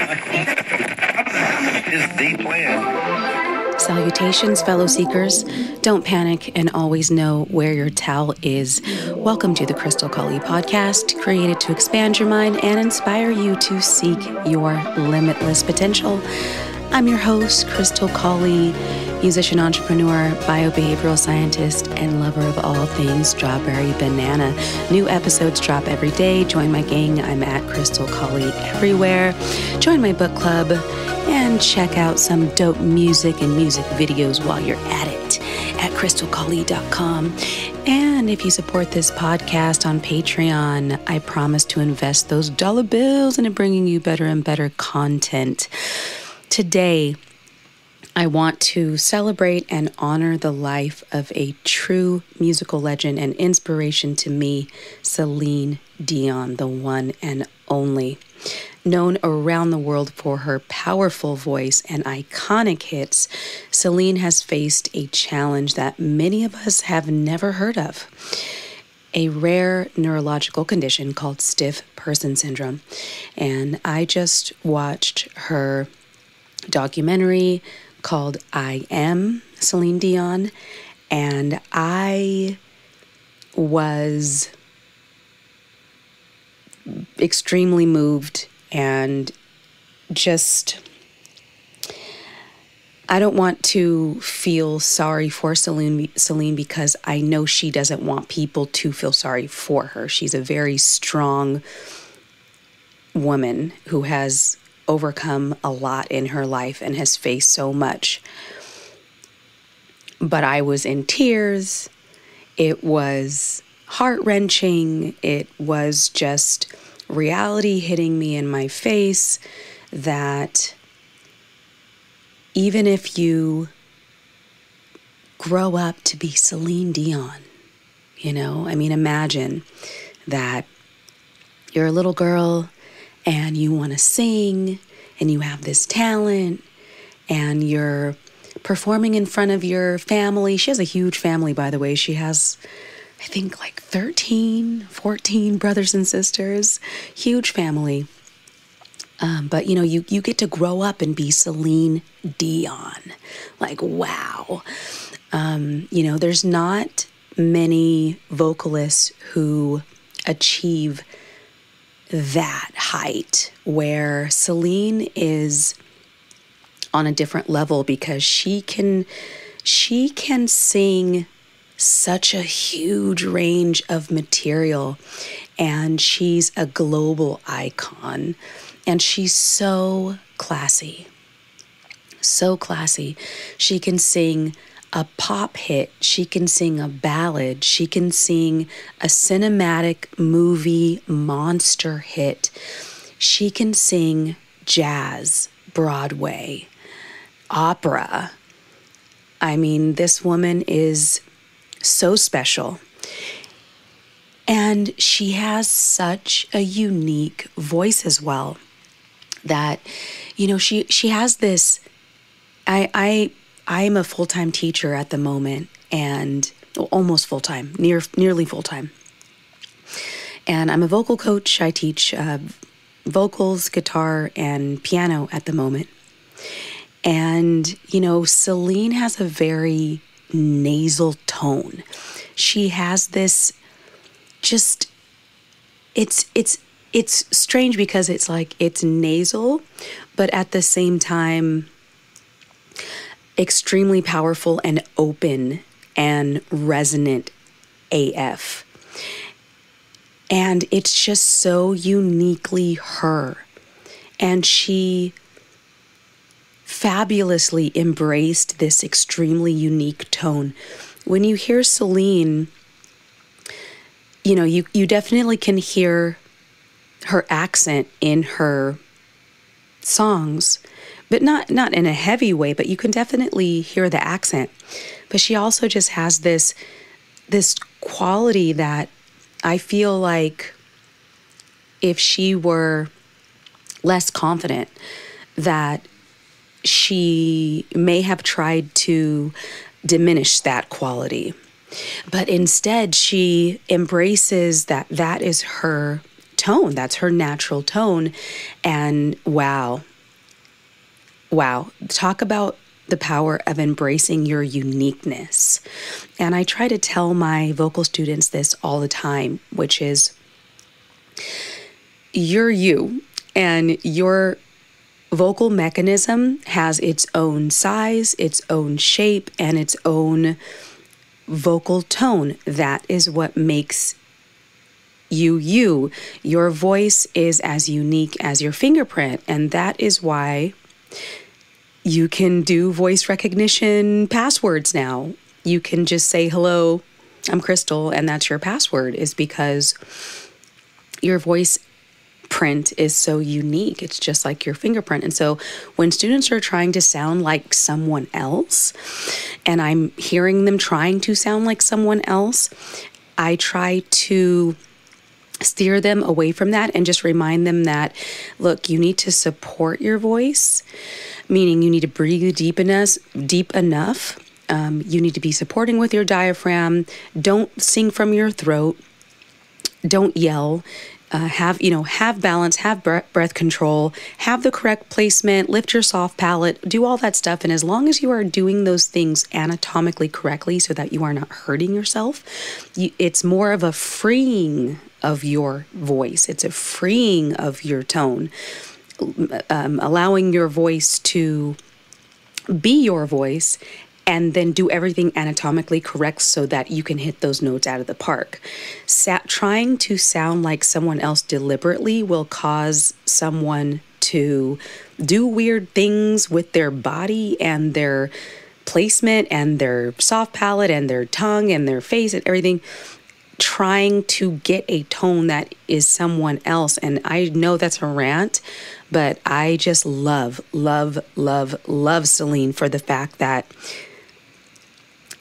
Is the plan. Salutations, fellow seekers. Don't panic and always know where your towel is. Welcome to the Crystal Kali podcast, created to expand your mind and inspire you to seek your limitless potential. I'm your host, Crystal Kali, musician, entrepreneur, biobehavioral scientist, and lover of all things strawberry banana. New episodes drop every day. Join my gang. I'm at Crystal Kali everywhere. Join my book club and check out some dope music and music videos while you're at it at crystalkali.com. And if you support this podcast on Patreon, I promise to invest those dollar bills into bringing you better and better content. Today, I want to celebrate and honor the life of a true musical legend and inspiration to me, Celine Dion, the one and only. Known around the world for her powerful voice and iconic hits, Celine has faced a challenge that many of us have never heard of. A rare neurological condition called stiff person syndrome. And I just watched her documentary called I Am Celine Dion, and I was extremely moved and just, I don't want to feel sorry for Celine because I know she doesn't want people to feel sorry for her. She's a very strong woman who has overcome a lot in her life and has faced so much. But I was in tears. It was heart-wrenching. It was just reality hitting me in my face that even if you grow up to be Celine Dion, imagine that you're a little girl and you want to sing, and you have this talent, and you're performing in front of your family. She has a huge family, by the way. She has, I think, like 13, 14 brothers and sisters. Huge family. But, you get to grow up and be Celine Dion. Like, wow. There's not many vocalists who achieve that height, where Celine is on a different level because she can sing such a huge range of material, and she's a global icon, and she's so classy. So classy. She can sing a pop hit, she can sing a ballad, she can sing a cinematic movie monster hit, she can sing jazz, Broadway, opera. I mean, this woman is so special. And she has such a unique voice as well that, she has this, I'm a full-time teacher at the moment, and almost full-time, nearly full-time. And I'm a vocal coach. I teach vocals, guitar, and piano at the moment. And, Celine has a very nasal tone. She has this just, it's strange because it's like, it's nasal, but at the same time, extremely powerful and open and resonant AF. And it's just so uniquely her. And she fabulously embraced this extremely unique tone. When you hear Celine, you definitely can hear her accent in her songs, but not in a heavy way, but you can definitely hear the accent. But she also just has this quality that I feel like if she were less confident, that she may have tried to diminish that quality. But instead, she embraces that is her tone. That's her natural tone. And wow, wow, talk about the power of embracing your uniqueness. And I try to tell my vocal students this all the time, which is you're you, and your vocal mechanism has its own size, its own shape, and its own vocal tone. That is what makes you you. Your voice is as unique as your fingerprint, and that is why you can do voice recognition passwords now. You can just say, hello, I'm Crystal, and that's your password, is because your voice print is so unique. It's just like your fingerprint. And so when students are trying to sound like someone else, and I'm hearing them trying to sound like someone else, I try to steer them away from that and just remind them that, look, you need to support your voice, meaning you need to breathe deep enough. You need to be supporting with your diaphragm. Don't sing from your throat. Don't yell. Have balance, have breath control, have the correct placement, lift your soft palate, do all that stuff. And as long as you are doing those things anatomically correctly so that you are not hurting yourself, it's more of a freeing of your voice. It's a freeing of your tone, allowing your voice to be your voice, and then do everything anatomically correct so that you can hit those notes out of the park. Trying to sound like someone else deliberately will cause someone to do weird things with their body and their placement and their soft palate and their tongue and their face and everything, trying to get a tone that is someone else. And I know that's a rant, but I just love Celine for the fact that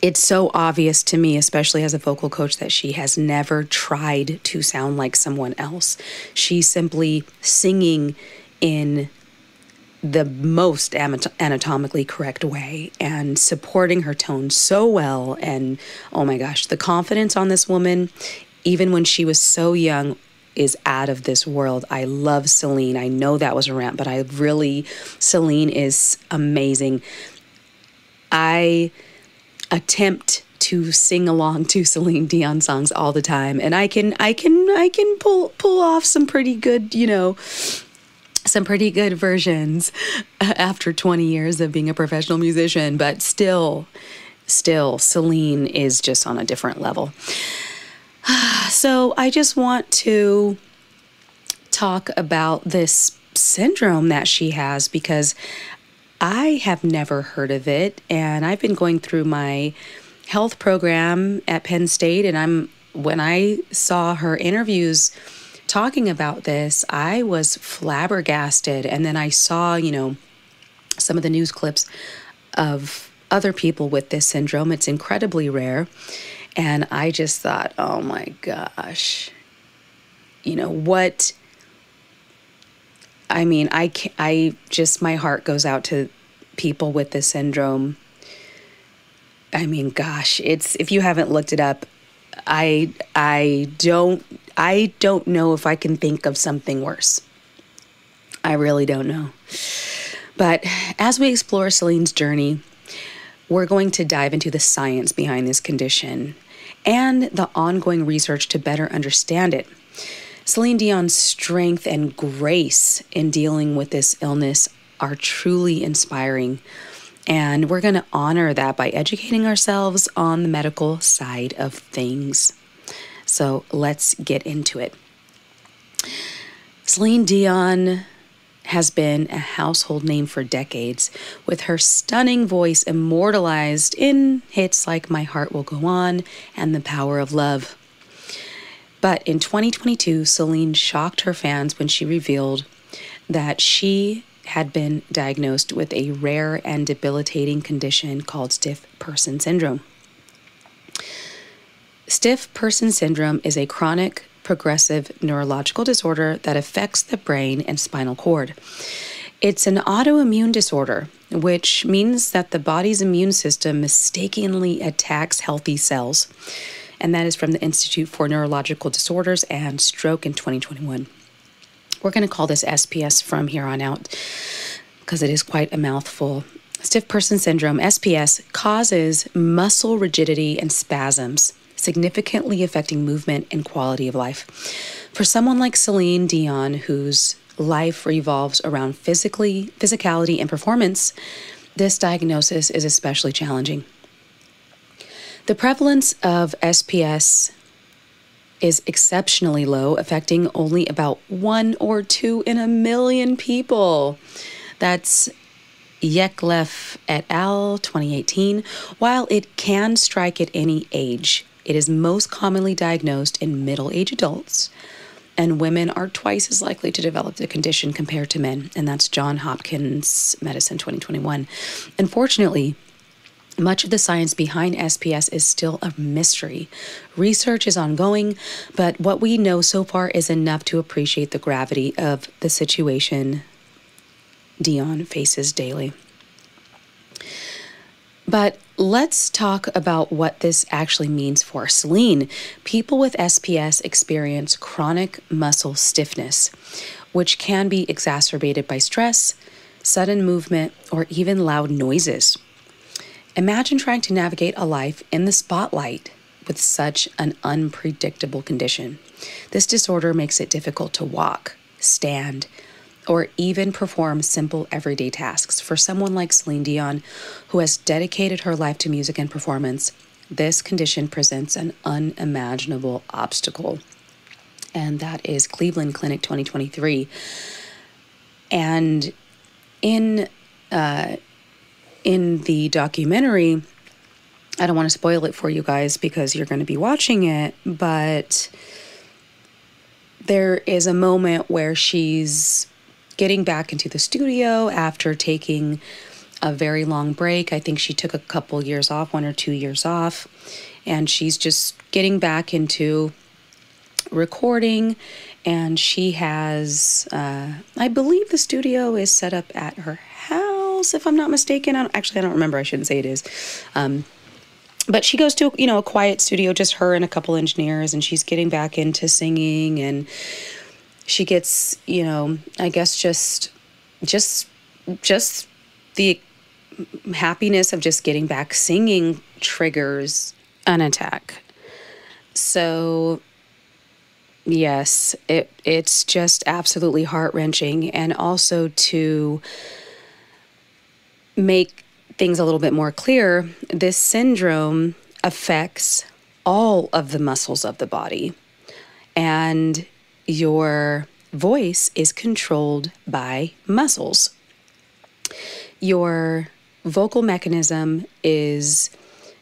it's so obvious to me, especially as a vocal coach, that she has never tried to sound like someone else. She's simply singing in the most anatomically correct way and supporting her tone so well. And oh my gosh, the confidence on this woman, even when she was so young, is out of this world. I love Celine. I know that was a rant, but Celine is amazing. I attempt to sing along to Celine Dion songs all the time, and I can pull off some pretty good, some pretty good versions after 20 years of being a professional musician, but still Celine is just on a different level. So I just want to talk about this syndrome that she has, because I have never heard of it, and I've been going through my health program at Penn State, and when I saw her interviews talking about this, I was flabbergasted. And then I saw, some of the news clips of other people with this syndrome. It's incredibly rare. And I just thought, oh my gosh, what? I mean, my heart goes out to people with this syndrome. I mean, gosh, if you haven't looked it up, I don't know if I can think of something worse. I really don't know. But as we explore Celine's journey, we're going to dive into the science behind this condition and the ongoing research to better understand it. Celine Dion's strength and grace in dealing with this illness are truly inspiring, and we're going to honor that by educating ourselves on the medical side of things. So let's get into it. Celine Dion has been a household name for decades, with her stunning voice immortalized in hits like My Heart Will Go On and The Power of Love. But in 2022, Celine shocked her fans when she revealed that she had been diagnosed with a rare and debilitating condition called stiff person syndrome. Stiff person syndrome is a chronic, progressive neurological disorder that affects the brain and spinal cord. It's an autoimmune disorder, which means that the body's immune system mistakenly attacks healthy cells. And that is from the Institute for Neurological Disorders and Stroke in 2021. We're going to call this SPS from here on out. because it is quite a mouthful. Stiff person syndrome, SPS, causes muscle rigidity and spasms, significantly affecting movement and quality of life. For someone like Celine Dion, whose life revolves around physicality and performance, this diagnosis is especially challenging. The prevalence of SPS is exceptionally low, affecting only about 1 or 2 in a million people. That's Yeklev et al., 2018. While it can strike at any age, it is most commonly diagnosed in middle-aged adults, and women are twice as likely to develop the condition compared to men, and that's Johns Hopkins Medicine, 2021. Unfortunately, much of the science behind SPS is still a mystery. Research is ongoing, but what we know so far is enough to appreciate the gravity of the situation Dion faces daily. But let's talk about what this actually means for Celine. People with SPS experience chronic muscle stiffness, which can be exacerbated by stress, sudden movement, or even loud noises. Imagine trying to navigate a life in the spotlight with such an unpredictable condition. This disorder makes it difficult to walk, stand, or even perform simple everyday tasks. For someone like Celine Dion, who has dedicated her life to music and performance, this condition presents an unimaginable obstacle. And that is Cleveland Clinic 2023. And in the documentary, I don't want to spoil it for you guys because you're going to be watching it, but there is a moment where she's getting back into the studio after taking a very long break. I think she took a couple years off, 1 or 2 years off, and she's just getting back into recording. And she has, I believe the studio is set up at her house, if I'm not mistaken. I don't remember. I shouldn't say it is. But she goes to, a quiet studio, just her and a couple engineers, and she's getting back into singing, and she gets, I guess just the happiness of just getting back singing triggers an attack. So yes, it's just absolutely heart-wrenching. And also, to make things a little bit more clear, this syndrome affects all of the muscles of the body, and your voice is controlled by muscles. Your vocal mechanism is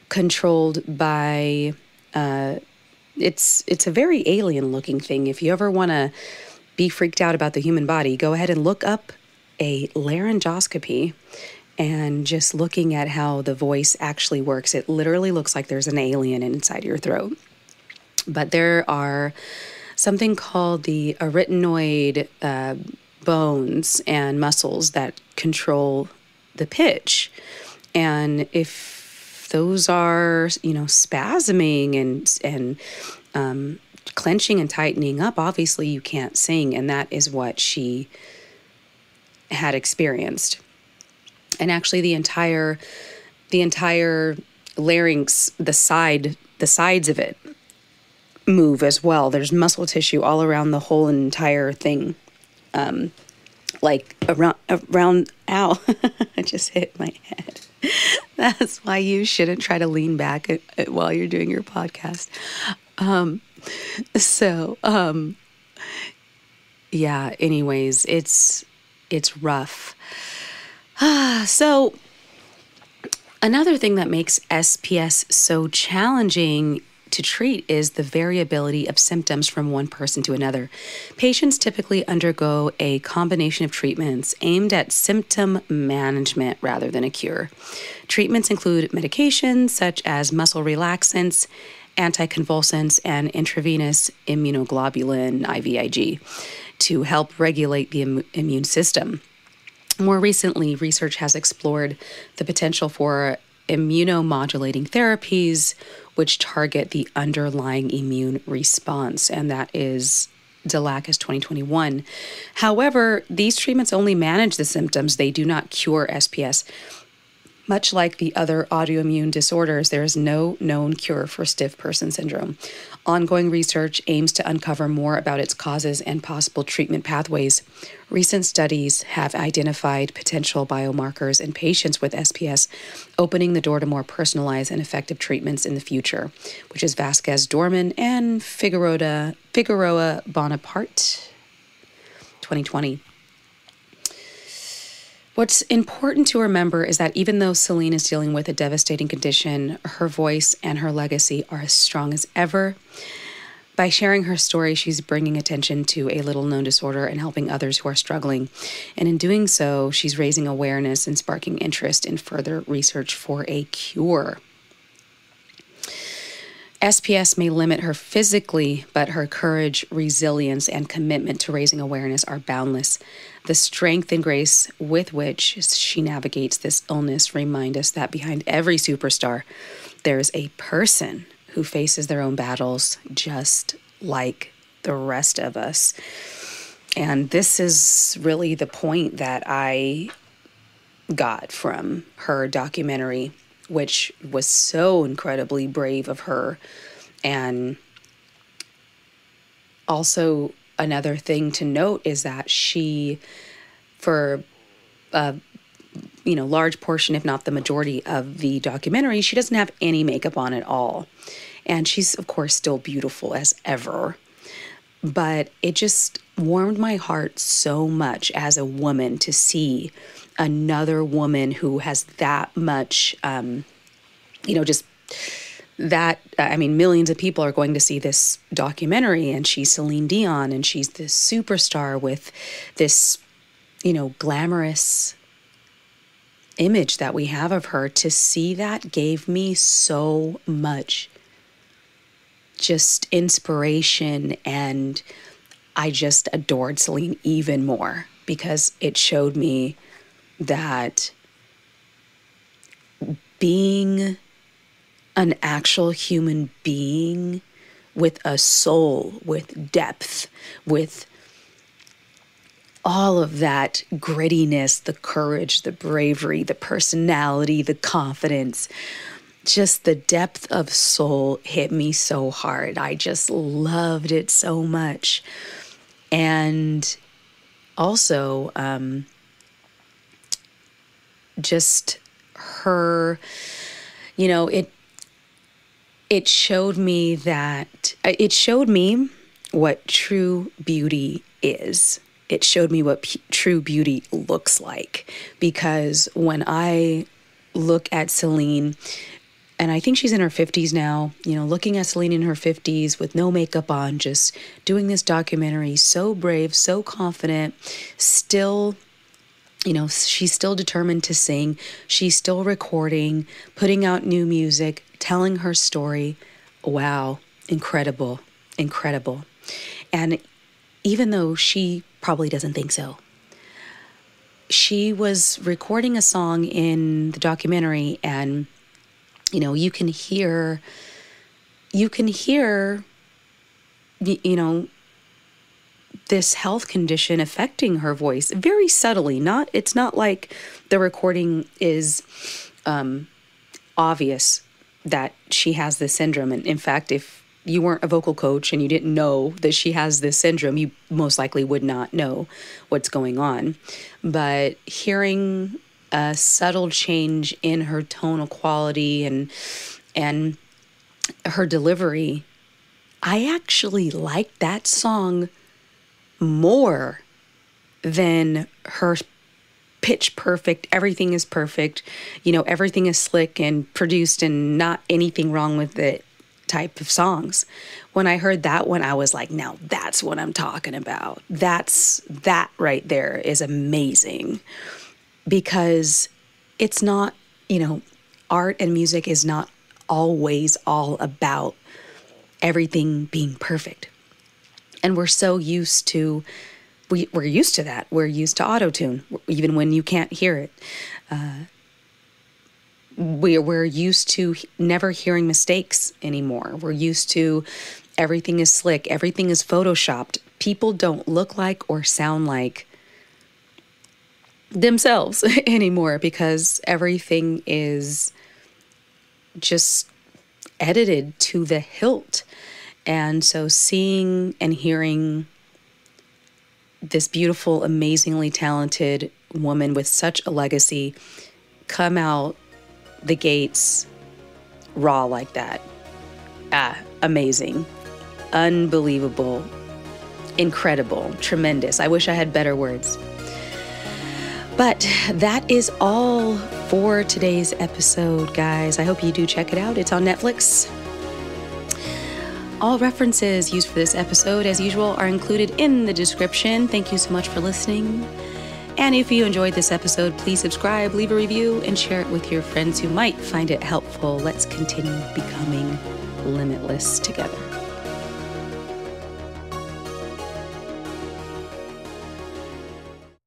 controlled by, it's a very alien looking thing. If you ever want to be freaked out about the human body, go ahead and look up a laryngoscopy and just looking at how the voice actually works. It literally looks like there's an alien inside your throat. But there are something called the arytenoid bones and muscles that control the pitch. And if those are, spasming and clenching and tightening up, obviously you can't sing. And that is what she had experienced. And actually the entire larynx, the sides of it move as well. There's muscle tissue all around the whole entire thing. Like around, ow, I just hit my head. That's why you shouldn't try to lean back while you're doing your podcast. Yeah, anyways, it's rough. So another thing that makes SPS so challenging to treat is the variability of symptoms from one person to another. Patients typically undergo a combination of treatments aimed at symptom management rather than a cure. Treatments include medications such as muscle relaxants, anticonvulsants, and intravenous immunoglobulin, IVIG, to help regulate the immune system. More recently, research has explored the potential for immunomodulating therapies which target the underlying immune response, and that is Delacus 2021. However, these treatments only manage the symptoms. They do not cure SPS. Much like the other autoimmune disorders, there is no known cure for stiff person syndrome. Ongoing research aims to uncover more about its causes and possible treatment pathways. Recent studies have identified potential biomarkers in patients with SPS, opening the door to more personalized and effective treatments in the future, which is Vasquez-Dorman and Figueroa Bonaparte, 2020. What's important to remember is that even though Celine is dealing with a devastating condition, her voice and her legacy are as strong as ever. By sharing her story, she's bringing attention to a little-known disorder and helping others who are struggling. And in doing so, she's raising awareness and sparking interest in further research for a cure. SPS may limit her physically, but her courage, resilience, and commitment to raising awareness are boundless. The strength and grace with which she navigates this illness remind us that behind every superstar, there's a person who faces their own battles just like the rest of us. And this is really the point that I got from her documentary, which was so incredibly brave of her. And also another thing to note is that she, for a large portion, if not the majority of the documentary, she doesn't have any makeup on at all. And she's, of course, still beautiful as ever. But it just warmed my heart so much as a woman to see another woman who has that much, millions of people are going to see this documentary, and she's Celine Dion, and she's this superstar with this, glamorous image that we have of her. To see that gave me so much just inspiration, and I just adored Celine even more because it showed me that being an actual human being with a soul, with depth, with all of that grittiness, the courage, the bravery, the personality, the confidence, just the depth of soul hit me so hard. I just loved it so much. And also, just her, it showed me what true beauty is. It showed me what true beauty looks like. Because when I look at Celine, and I think she's in her 50s now, looking at Celine in her 50s with no makeup on, just doing this documentary, so brave, so confident, still, she's still determined to sing. She's still recording, putting out new music, telling her story. Wow, incredible, incredible. And even though she probably doesn't think so, she was recording a song in the documentary, and you can hear, this health condition affecting her voice very subtly. It's not like the recording is obvious that she has this syndrome. And in fact, if you weren't a vocal coach and you didn't know that she has this syndrome, you most likely would not know what's going on. But hearing a subtle change in her tonal quality and her delivery, I actually liked that song more than her pitch perfect, everything is perfect, everything is slick and produced and not anything wrong with it type of songs. When I heard that one, I was like, now that's what I'm talking about. That right there is amazing. Because it's not, art and music is not always all about everything being perfect. And we're so used to, we're used to that. We're used to auto-tune, even when you can't hear it. We're used to never hearing mistakes anymore. We're used to everything is slick, everything is photoshopped. people don't look like or sound like themselves anymore because everything is just edited to the hilt. And so seeing and hearing this beautiful, amazingly talented woman with such a legacy come out the gates raw like that, amazing, unbelievable, incredible, tremendous. I wish I had better words. But that is all for today's episode, guys. I hope you do check it out. It's on Netflix. All references used for this episode, as usual, are included in the description. Thank you so much for listening. And if you enjoyed this episode, please subscribe, leave a review, and share it with your friends who might find it helpful. Let's continue becoming limitless together.